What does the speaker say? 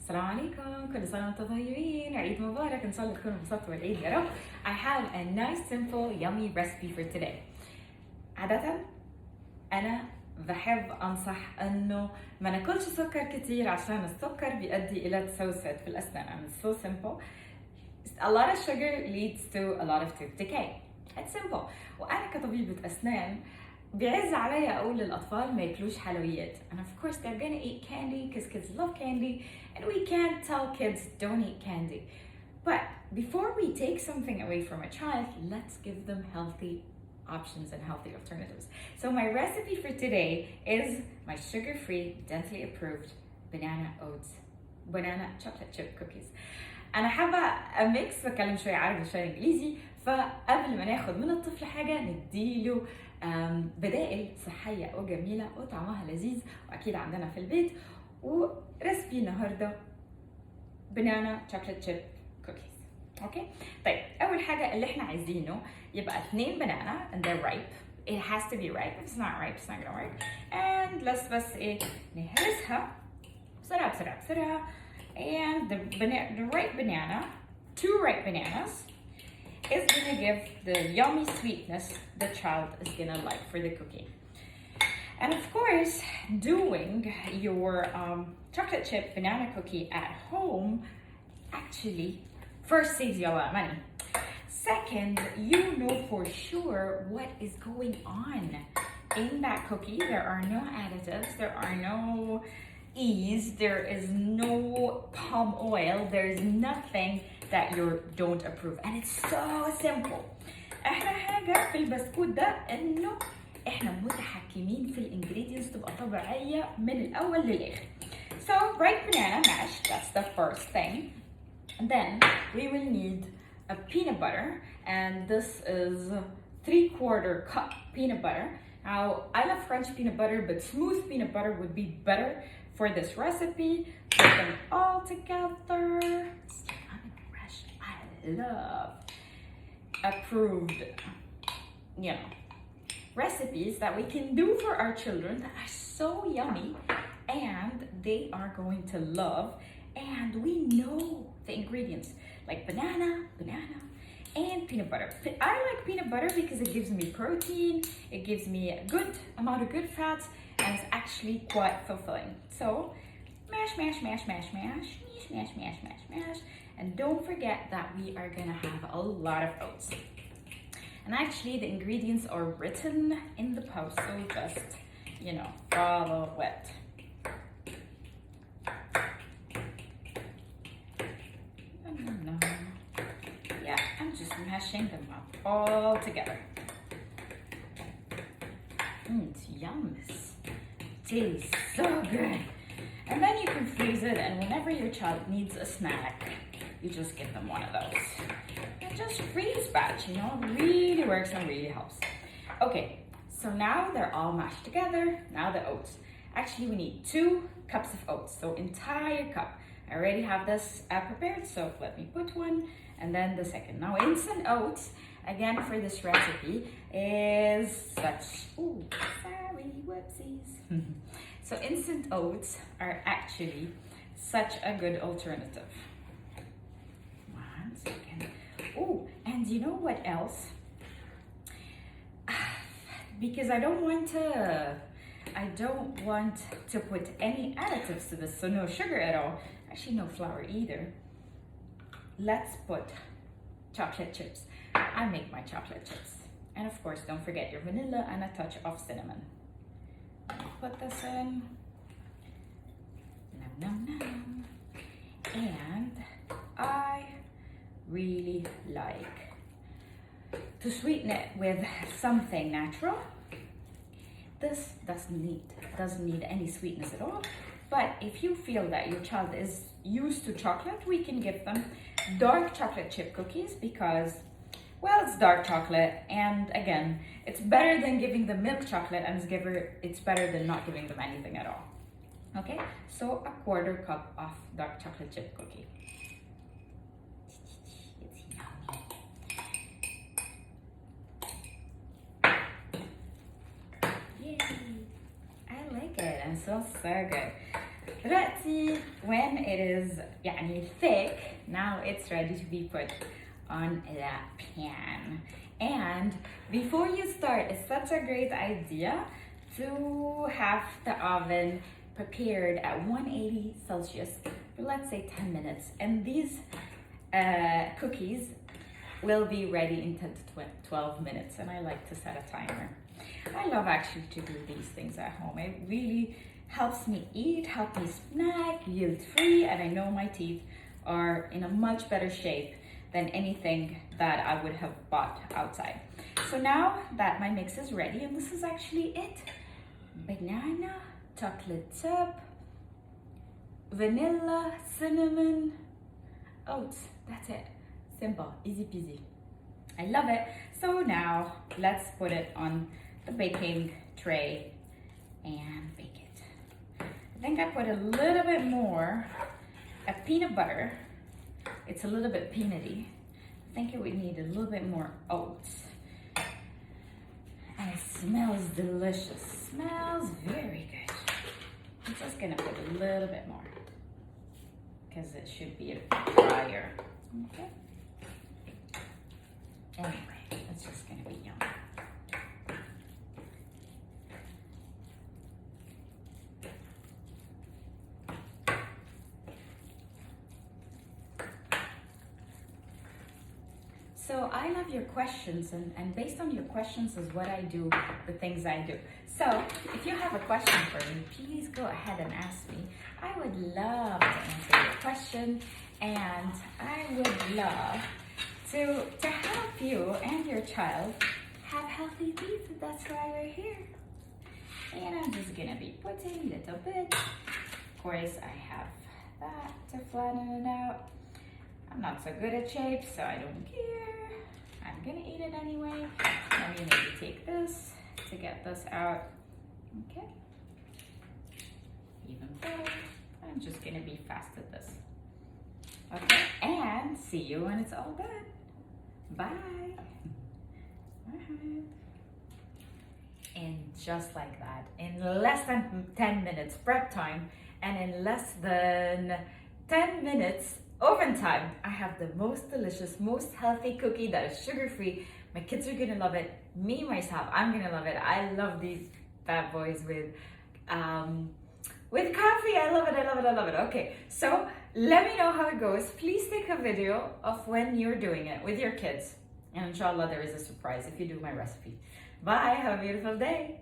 السلام عليكم، كل سنة وانتم طيبين، عيد مبارك، إن شاء الله تكونوا انبسطتوا بالعيد يا رب. I have a nice simple yummy recipe for today. عادة أنا بحب أنصح إنه ما ناكلش سكر كتير عشان السكر بيؤدي إلى تسوسات في الأسنان. And it's so simple. A lot of sugar leads to a lot of tooth decay. It's simple. وأنا كطبيبة أسنان بيعز عليا اقول للاطفال ما ياكلوش حلويات. And of course they're gonna eat candy because kids love candy and we can't tell kids don't eat candy. But before we take something away from a child, let's give them healthy options and healthy alternatives. So my recipe for today is my sugar-free, dentally approved banana chocolate chip cookies. انا حابه اميكس، بتكلم شويه عربي وشويه انجليزي، فقبل ما ناخد من الطفل حاجه نديله بدائل صحيه وجميله وطعمها لذيذ واكيد عندنا في البيت. وريسبي النهارده بنانا شوكليت شيب كوكيز. اوكي، طيب اول حاجه اللي احنا عايزينه يبقى 2 بنانا and they're ripe. It has to be ripe. If it's not ripe it's not gonna work. And let's بس نهرسها بسرعه. And the ripe banana, 2 ripe bananas, is gonna give the yummy sweetness the child is gonna like for the cookie. And of course, doing your chocolate chip banana cookie at home actually first saves you a lot of money. Second, you know for sure what is going on in that cookie. There are no additives, there are no there is no palm oil, there is nothing that you don't approve, and it's so simple. احنا حاجة في البسكوت ده انه احنا متحكمين في الانجريدينتس تبقى طبيعية من الاول للاخر. So ripe banana mash, that's the first thing. Then we will need a peanut butter, and this is 3/4 cup peanut butter. Now I love French peanut butter, but smooth peanut butter would be better for this recipe. Put them all together. I love approved, recipes that we can do for our children that are so yummy and they are going to love. And we know the ingredients like banana, and peanut butter. I like peanut butter because it gives me protein, it gives me a good amount of good fats, and it's actually quite fulfilling. So mash. And don't forget that we are gonna have a lot of oats. And actually the ingredients are written in the post, so just, follow it. Yeah, I'm just mashing them up all together. It's yummy. Tastes so good. And then you can freeze it, and whenever your child needs a snack, you just give them one of those. And just freeze batch, really works and really helps. Okay, so now they're all mashed together. Now the oats. Actually, we need 2 cups of oats, so entire cup. I already have this prepared, so let me put one, and then the second. Now instant oats, again for this recipe, is such, whoopsies. So instant oats are actually such a good alternative. 1 second. Oh, and you know what else? Because I don't want to put any additives to this, so no sugar at all. Actually, no flour either. Let's put chocolate chips. I make my chocolate chips. And of course, don't forget your vanilla and a touch of cinnamon. Put this in. Nom. And I really like to sweeten it with something natural. This doesn't need any sweetness at all. But if you feel that your child is used to chocolate, we can give them dark chocolate chip cookies because, well, it's dark chocolate, and again, it's better than giving them milk chocolate, and it's better than not giving them anything at all. Okay, so 1/4 cup of dark chocolate chip cookie. It's yummy. Yay! I like it, and it smells so good. دلوقتي when it is يعني thick, now it's ready to be put on the pan. And before you start, it's such a great idea to have the oven prepared at 180 Celsius for let's say 10 minutes. And these cookies will be ready in 10 to 12 minutes. And I like to set a timer. I love actually to do these things at home. It really helps me eat, helps me snack, guilt-free, and I know my teeth are in a much better shape than anything that I would have bought outside. So now that my mix is ready, and this is actually it: banana, chocolate chip, vanilla, cinnamon, oats. That's it. Simple, easy peasy. I love it. So now let's put it on the baking tray and bake it. I think I put a little bit more of peanut butter. It's a little bit peanutty. I think it would need a little bit more oats. And it smells delicious. Smells very good. I'm just gonna put a little bit more because it should be a bit drier. Okay. Anyway, it's just gonna be yummy. So I love your questions, and based on your questions is what I do, the things I do. So if you have a question for me, please go ahead and ask me. I would love to answer your question, and I would love to help you and your child have healthy teeth. That's why we're here. And I'm just gonna be putting a little bit. Of course, I have that to flatten it out. I'm not so good at shapes, so I don't care. I'm gonna eat it anyway. Let me maybe take this to get this out. Okay. Even better. I'm just gonna be fast at this. Okay, and see you when it's all done. Bye. Bye. And just like that, in less than 10 minutes prep time, and in less than 10 minutes oven time, I have the most delicious, most healthy cookie that is sugar-free. My kids are gonna love it. Me, myself, I'm gonna love it. I love these bad boys with coffee. I love it, I love it, I love it. Okay, so let me know how it goes. Please take a video of when you're doing it with your kids. And inshallah, there is a surprise if you do my recipe. Bye, have a beautiful day.